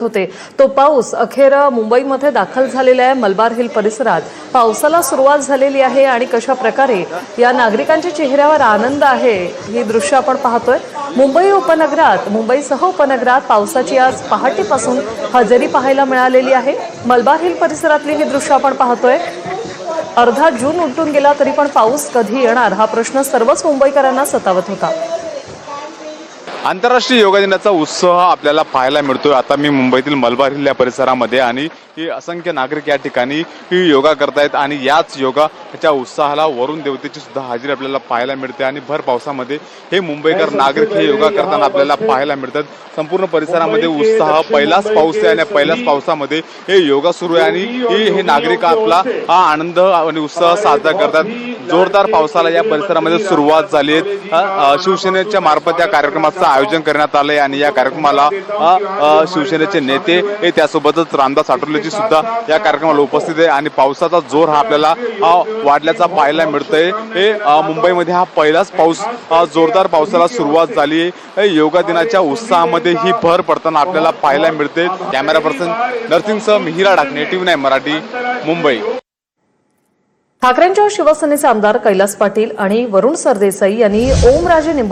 होते तो पाऊस अखेर मुंबईमध्ये दाखल झालेला आहे। मलबार हिल परिसरात पावसाला सुरुवात झालेली आहे आणि कशा प्रकारे या नागरिकांच्या चेहऱ्यावर आनंद आहे ही दृश्य आपण पाहतोय। मुंबई उपनगरात मुंबईसह उपनगरात पावसाची आज पहाटेपासून हजेरी पाहायला मिळालेली आहे। मलबार हिल परिसरातली ही दृश्य आपण पाहतोय। अर्धा जून उलटून गेला तरी पण पाऊस कधी येणार हा प्रश्न सर्वच मुंबईकरांना सतावत होता। आंतरराष्ट्रीय योगा दिनाचा उत्सव आपल्याला पाहायला मिळतोय। आता मी मुंबईतील मलबार हिल या परिसरामध्ये आणि असंख्य नागरिक या ठिकाणी योगा करतायत आणि याच योगाच्या उत्साहाला वरुण देवतेची सुद्धा हजेरी आपल्याला पाहायला मिळते आणि भर पावसामध्ये हे मुंबईकर नागरिक हे योगा करताना आपल्याला पाहायला मिळतात। संपूर्ण परिसरामध्ये उत्साह, पहिलाच पाऊस आहे आणि पहिल्याच पावसामध्ये हे योगा सुरू आहे आणि हे नागरिक आपला आनंद आणि उत्साह साजरा करतात। जोरदार पावसाला या परिसरामध्ये सुरुवात झाली आहे। शिवसेनेच्या मार्फत या कार्यक्रमाचं आयोजन करण्यात आलंय आणि या कार्यक्रमाला शिवसेनेचे नेते हे त्यासोबतच रामदास आठवलेजी सुद्धा या कार्यक्रमाला उपस्थित आहे आणि पावसाचा जोर हा आपल्याला वाढल्याचा पाहायला मिळतोय। हे मुंबईमध्ये हा पहिलाच पाऊस, जोरदार पावसाला सुरुवात झाली आहे। योगा दिनाच्या उत्साहामध्ये ही भर पडताना आपल्याला पाहायला मिळते। Camera person नरसिंगसह Mihira Dakne, TV9 Marathi, Mumbai. ठाकरेंच्या शिवसेनेचे आमदार कैलास पाटील आणि वरुण सरदेसाई यांनी ओमराजे निंबाळकर